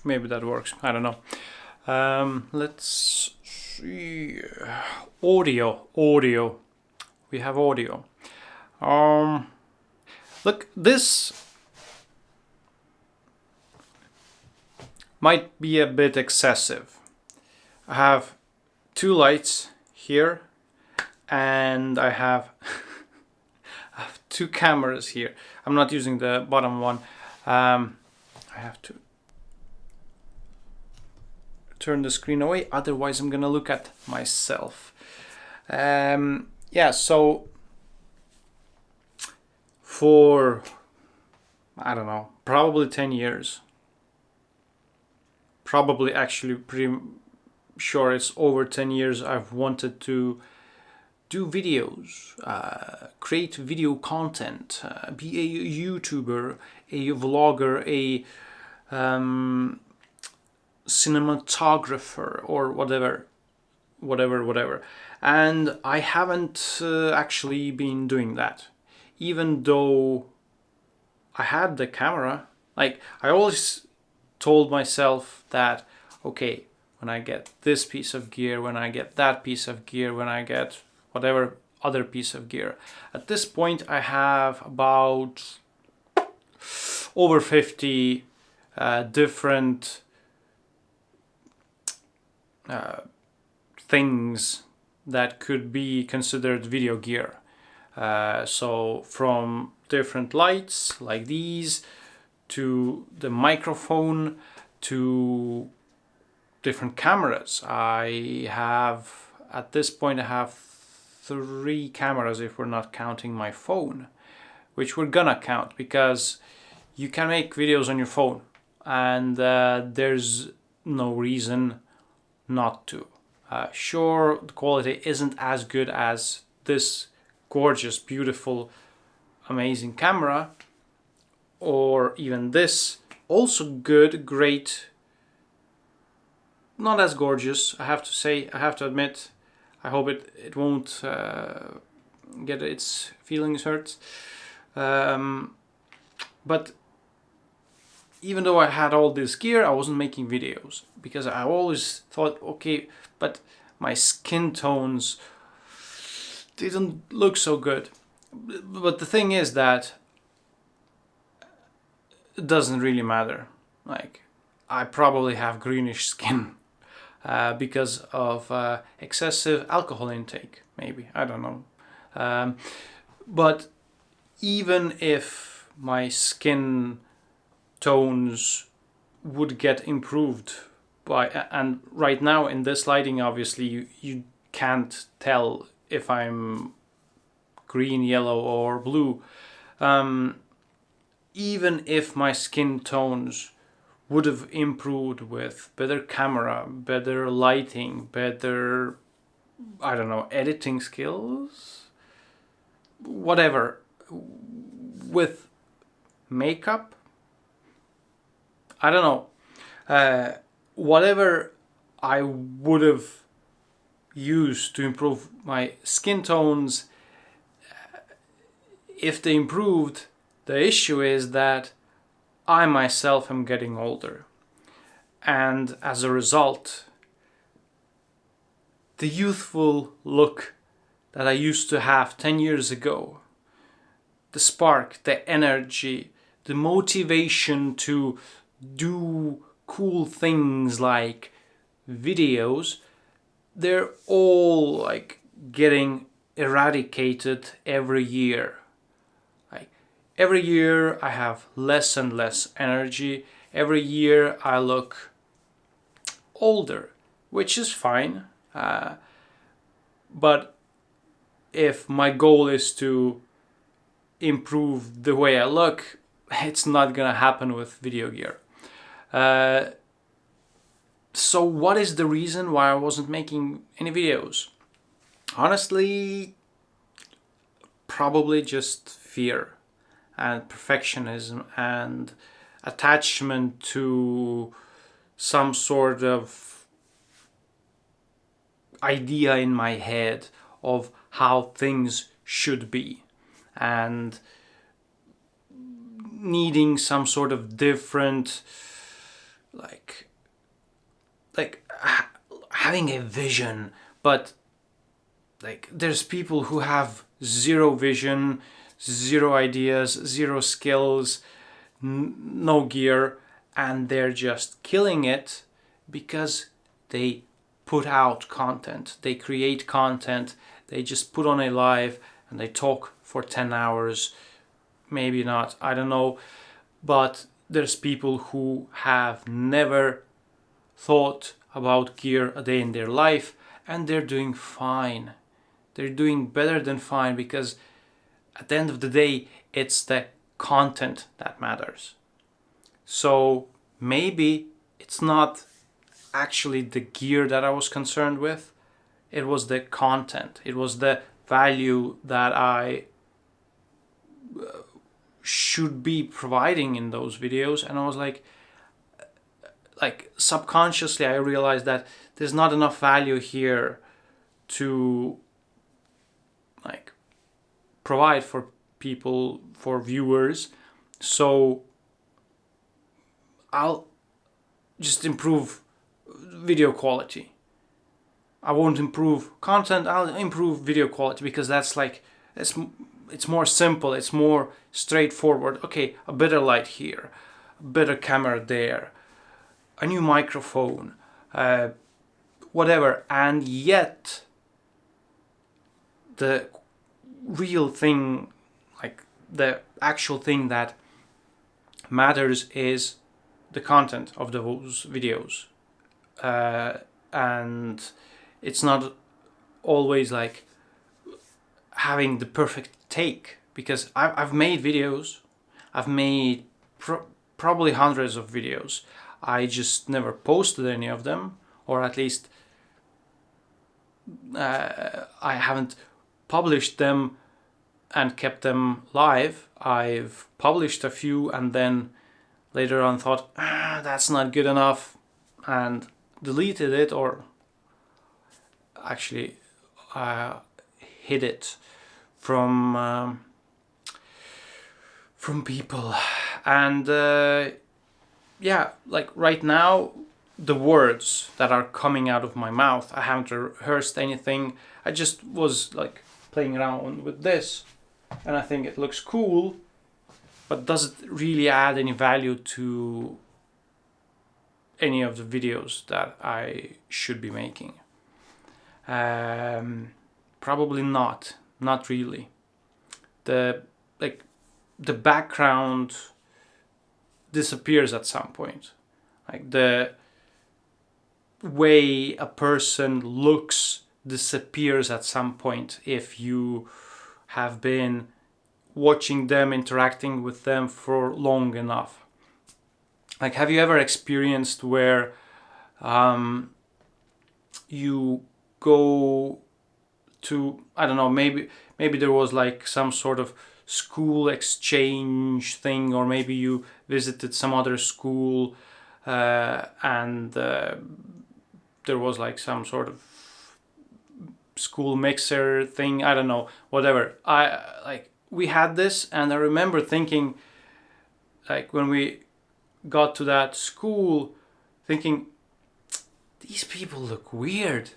maybe that works. I don't know. Let's see. Audio. We have audio. Look, this might be a bit excessive. I have 2 lights here, and I have 2 cameras here. I'm not using the bottom one. I have to turn the screen away, otherwise I'm gonna look at myself. So for, I don't know, probably 10 years, probably actually pretty sure it's over 10 years, I've wanted to do videos, create video content, be a YouTuber, a vlogger, a cinematographer, or whatever. And I haven't actually been doing that, even though I had the camera. Like, I always told myself that, okay, when I get this piece of gear, when I get that piece of gear, when I get whatever other piece of gear. At this point, I have about over 50 different things that could be considered video gear. So from different lights like these, to the microphone, to different cameras. At this point I have 3 cameras if we're not counting my phone, which we're gonna count because you can make videos on your phone, and there's no reason not to. Sure, the quality isn't as good as this gorgeous, beautiful, amazing camera, or even this, also good, great, not as gorgeous, I have to admit. I hope it won't get its feelings hurt. But even though I had all this gear, I wasn't making videos because I always thought, okay, but my skin tones didn't look so good. But the thing is that it doesn't really matter. Like, I probably have greenish skin because of excessive alcohol intake, maybe, I don't know. But even if my skin tones would get improved and right now in this lighting, obviously you can't tell if I'm green, yellow, or blue. Even if my skin tones would have improved with better camera, better lighting, better, I don't know, editing skills, whatever, with makeup, I don't know, whatever I would have used to improve my skin tones, if they improved, the issue is that I myself am getting older, and as a result, the youthful look that I used to have 10 years ago, the spark, the energy, the motivation to do cool things like videos, they're all like getting eradicated every year. Every year I have less and less energy. Every year I look older, which is fine. But if my goal is to improve the way I look, it's not gonna happen with video gear. So what is the reason why I wasn't making any videos? Honestly, probably just fear and perfectionism and attachment to some sort of idea in my head of how things should be, and needing some sort of different like having a vision, but like there's people who have zero vision, zero ideas, zero skills, no gear, and they're just killing it because they put out content, they create content, they just put on a live and they talk for 10 hours, maybe not, I don't know. But there's people who have never thought about gear a day in their life, and they're doing fine. They're doing better than fine, because at the end of the day, it's the content that matters. So maybe it's not actually the gear that I was concerned with. It was the content. It was the value that I should be providing in those videos. And I was like subconsciously I realized that there's not enough value here to like provide for people, for viewers. So I'll just improve video quality. I won't improve content, I'll improve video quality, because that's like it's more simple, it's more straightforward. Okay, a better light here, a better camera there, a new microphone, whatever. And yet the real thing, like the actual thing that matters, is the content of those videos. And it's not always like having the perfect take, because I've made videos, I've made probably hundreds of videos. I just never posted any of them, or at least I haven't published them and kept them live. I've published a few and then later on thought, that's not good enough, and deleted it, or actually hid it from people. And yeah, like right now, the words that are coming out of my mouth, I haven't rehearsed anything. I just was like playing around with this, and I think it looks cool, but does it really add any value to any of the videos that I should be making? Probably not really. The background disappears at some point. Like the way a person looks disappears at some point if you have been watching them, interacting with them for long enough. Like, have you ever experienced where you go to, I don't know, maybe there was like some sort of school exchange thing, or maybe you visited some other school and there was like some sort of school mixer thing, I don't know, whatever. We had this, and I remember thinking, like, when we got to that school, thinking, these people look weird.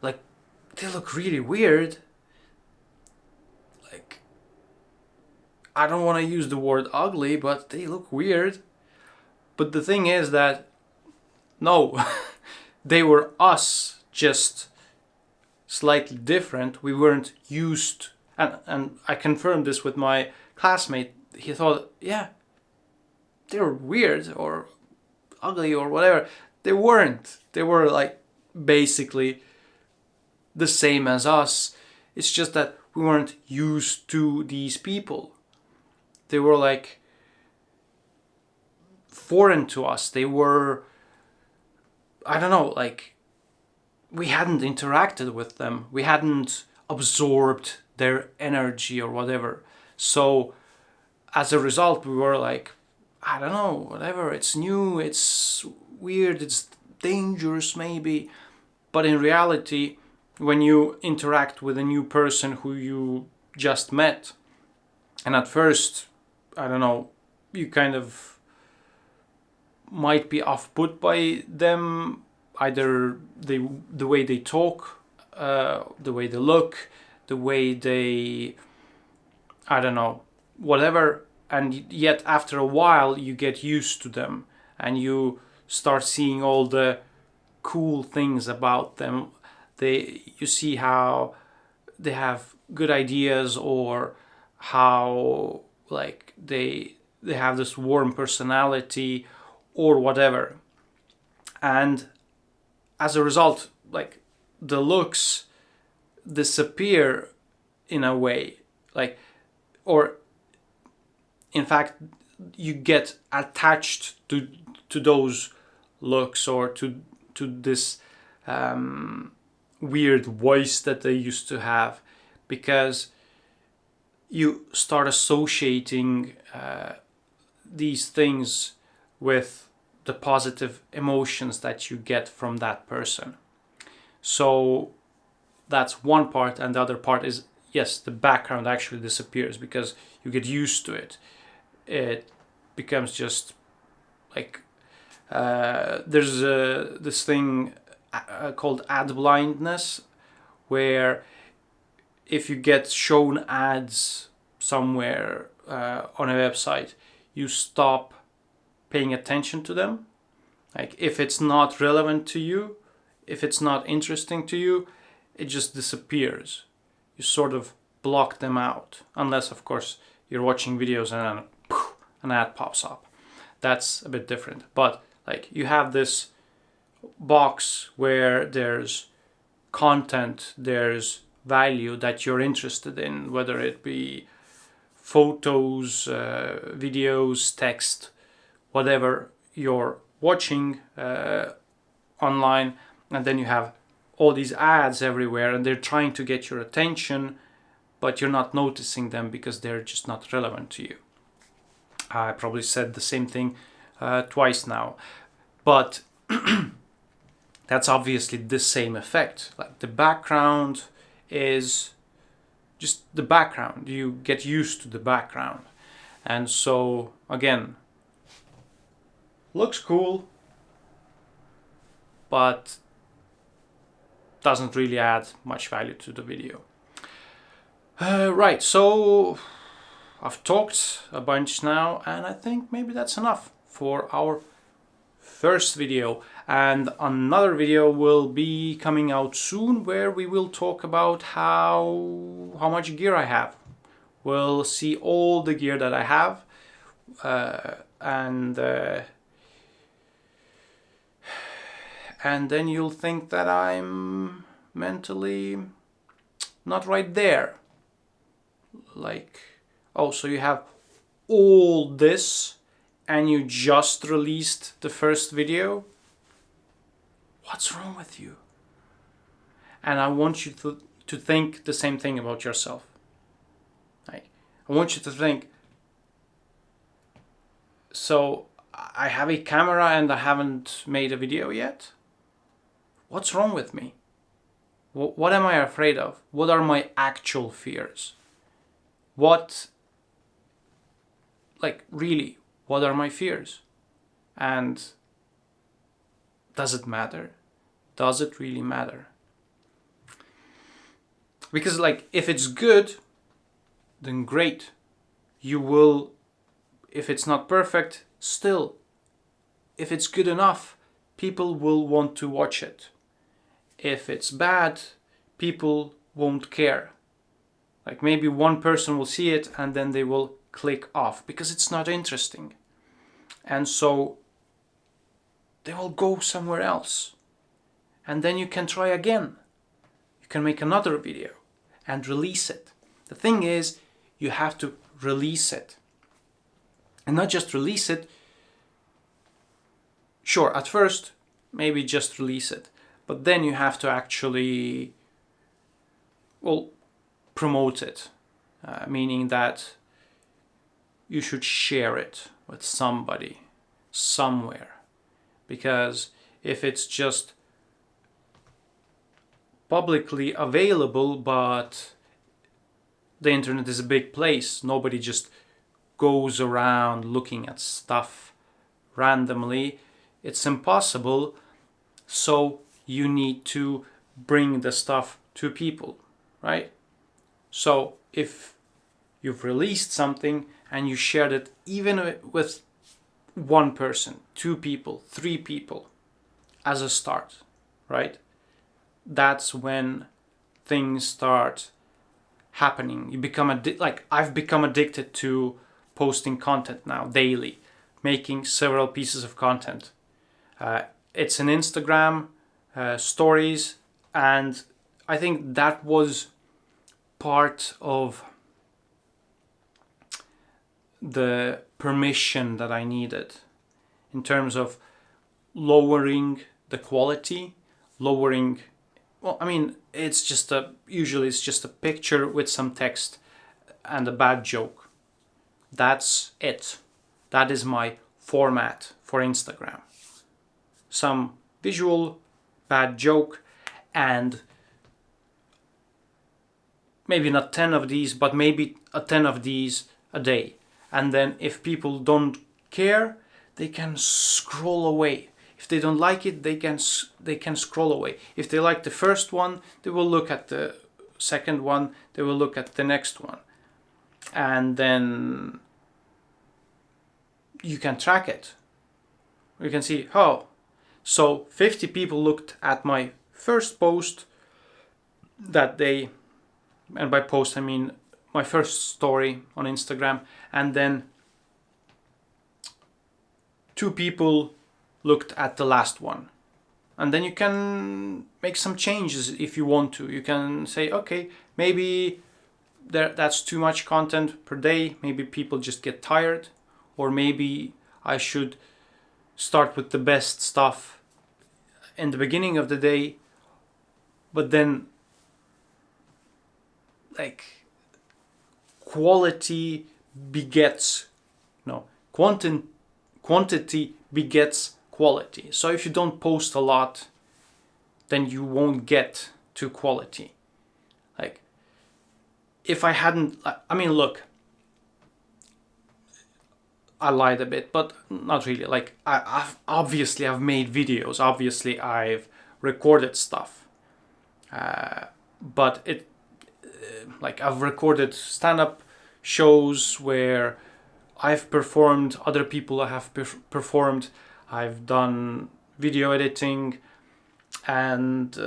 Like, they look really weird. Like, I don't want to use the word ugly, but they look weird. But the thing is that, no, they were us, just slightly different. We weren't used, and I confirmed this with my classmate. He thought, yeah, they were weird or ugly or whatever. They weren't. They were like basically the same as us. It's just that we weren't used to these people. They were like foreign to us. They were, I don't know, like we hadn't interacted with them. We hadn't absorbed their energy or whatever. So as a result, we were like, I don't know, whatever, it's new, it's weird, it's dangerous maybe. But in reality, when you interact with a new person who you just met, and at first, I don't know, you kind of might be off-put by them, either the way they talk, the way they look, the way they, I don't know, whatever. And yet after a while you get used to them and you start seeing all the cool things about them. You see how they have good ideas, or how like they have this warm personality or whatever. And as a result, like, the looks disappear in a way, like, or in fact you get attached to those looks, or to this weird voice that they used to have, because you start associating these things with the positive emotions that you get from that person. So that's one part, and the other part is, yes, the background actually disappears because you get used to it. It becomes just like there's this thing called ad blindness, where if you get shown ads somewhere on a website, you stop paying attention to them. Like, if it's not relevant to you, if it's not interesting to you, it just disappears. You sort of block them out, unless of course you're watching videos and then poof, an ad pops up. That's a bit different. But like, you have this box where there's content, there's value that you're interested in, whether it be photos, videos, text, whatever you're watching online. And then you have all these ads everywhere, and they're trying to get your attention, but you're not noticing them because they're just not relevant to you. I probably said the same thing twice now, but that's obviously the same effect. Like, the background is just the background. You get used to the background. And so, again, looks cool, but doesn't really add much value to the video. Right, so I've talked a bunch now, and I think maybe that's enough for our first video. And another video will be coming out soon, where we will talk about how much gear I have. We'll see all the gear that I have, and then you'll think that I'm mentally not right there. Like, oh, so you have all this and you just released the first video? What's wrong with you? And I want you to think the same thing about yourself. Like, I want you to think, so I have a camera and I haven't made a video yet? What's wrong with me? What am I afraid of? What are my actual fears? What are my fears? And does it matter? Does it really matter? Because, like, if it's good, then great. You will, if it's not perfect, still, if it's good enough, people will want to watch it. If it's bad, people won't care. Like, maybe one person will see it and then they will click off because it's not interesting. And so they will go somewhere else. And then you can try again. You can make another video and release it. The thing is, you have to release it. And not just release it. Sure, at first, maybe just release it. But then you have to actually, promote it. Meaning that you should share it with somebody, somewhere. Because if it's just publicly available, but the internet is a big place, nobody just goes around looking at stuff randomly. It's impossible. So you need to bring the stuff to people, right? So if you've released something and you shared it even with one person, two people, three people as a start, right? That's when things start happening. You become I've become addicted to posting content now daily, making several pieces of content. It's an Instagram stories, and I think that was part of the permission that I needed in terms of lowering the quality, lowering. Well, I mean, usually it's just a picture with some text and a bad joke. That's it. That is my format for Instagram. Some visual, bad joke, and maybe not 10 of these, but maybe 10 of these a day. And then if people don't care, they can scroll away. If they don't like it, they can scroll away. If they like the first one, they will look at the second one, they will look at the next one. And then you can track it. You can see, oh, so 50 people looked at my first post that day. And by post, I mean my first story on Instagram. And then 2 people looked at the last one. And then you can make some changes if you want to. You can say, okay, maybe that's too much content per day. Maybe people just get tired. Or maybe I should start with the best stuff in the beginning of the day. But then, like, quality begets, no, quantity begets quality. So if you don't post a lot, then you won't get to quality. Like, if I hadn't, I mean, look, I lied a bit, but not really. Like, I've made videos. Obviously, I've recorded stuff. But I've recorded stand-up shows where I've performed, other people have performed. I've done video editing, and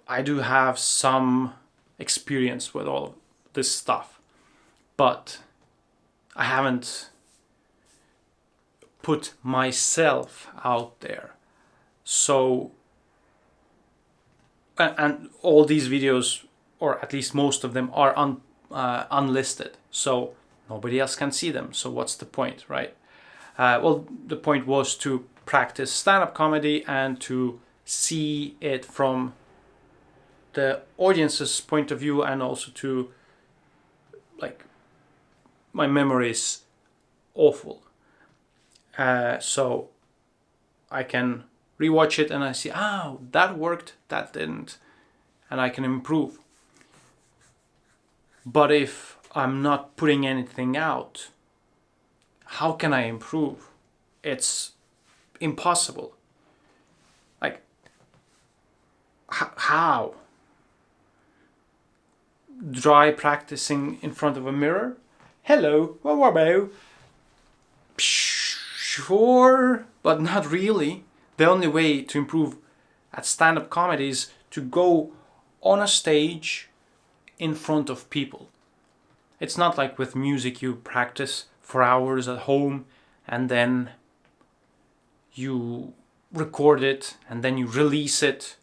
I do have some experience with all of this stuff. But I haven't put myself out there. So, and all these videos, or at least most of them, are unlisted. So nobody else can see them. So what's the point, right? Well, the point was to practice stand-up comedy and to see it from the audience's point of view, and also to, like, my memory is awful. So I can rewatch it and I see, oh, that worked, that didn't, and I can improve. But if I'm not putting anything out, how can I improve? It's impossible. Like, how? Try practicing in front of a mirror? Hello, what about? Sure, but not really. The only way to improve at stand-up comedy is to go on a stage in front of people. It's not like with music, you practice for hours at home and then you record it and then you release it,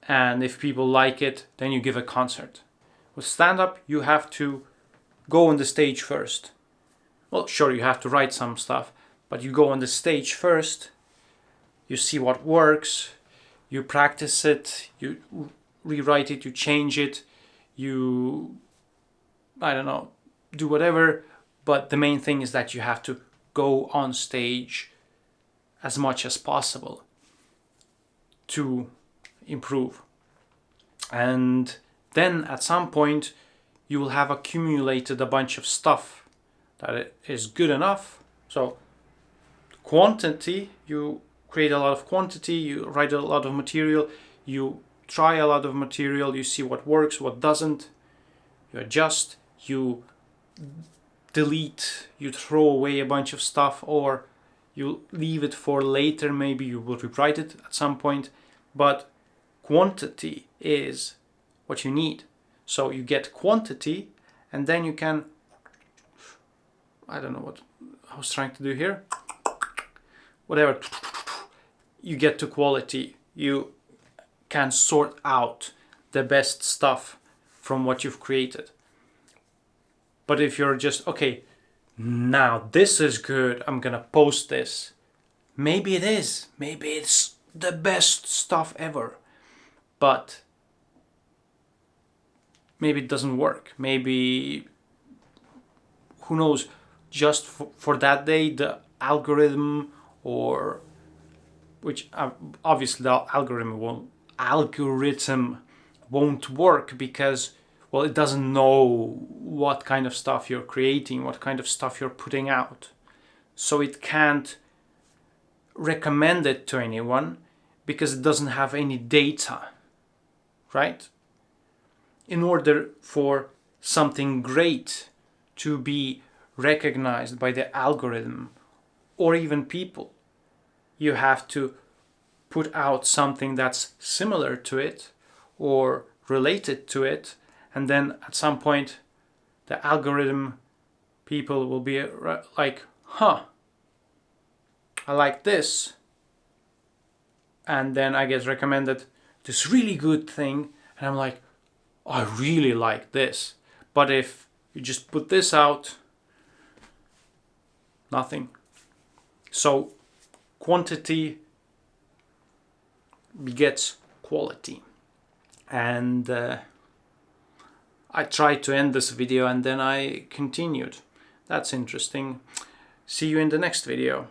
and if people like it, then you give a concert. With stand-up, you have to go on the stage first. Well, sure, you have to write some stuff, but you go on the stage first, you see what works, you practice it, you rewrite it, you change it, you, I don't know, do whatever, but the main thing is that you have to go on stage as much as possible to improve. And then at some point you will have accumulated a bunch of stuff that is good enough. So quantity, you create a lot of quantity, you write a lot of material, you try a lot of material, you see what works, what doesn't, you adjust, you delete, you throw away a bunch of stuff, or you leave it for later, maybe you will rewrite it at some point, but quantity is what you need. So you get quantity, and then you can, I don't know what I was trying to do here, whatever, you get to quality. You can sort out the best stuff from what you've created. But if you're just, okay, now this is good, I'm gonna post this, maybe it is, maybe it's the best stuff ever, but maybe it doesn't work. Maybe, who knows, just for that day the algorithm, or which obviously the algorithm won't work, because, well, it doesn't know what kind of stuff you're creating, what kind of stuff you're putting out, so it can't recommend it to anyone because it doesn't have any data, right? In order for something great to be recognized by the algorithm or even people, you have to put out something that's similar to it or related to it, and then at some point the algorithm people will be like, I like this, and then I get recommended this really good thing, and I'm like, I really like this. But if you just put this out, nothing. So quantity begets quality. And I tried to end this video and then I continued. That's interesting. See you in the next video.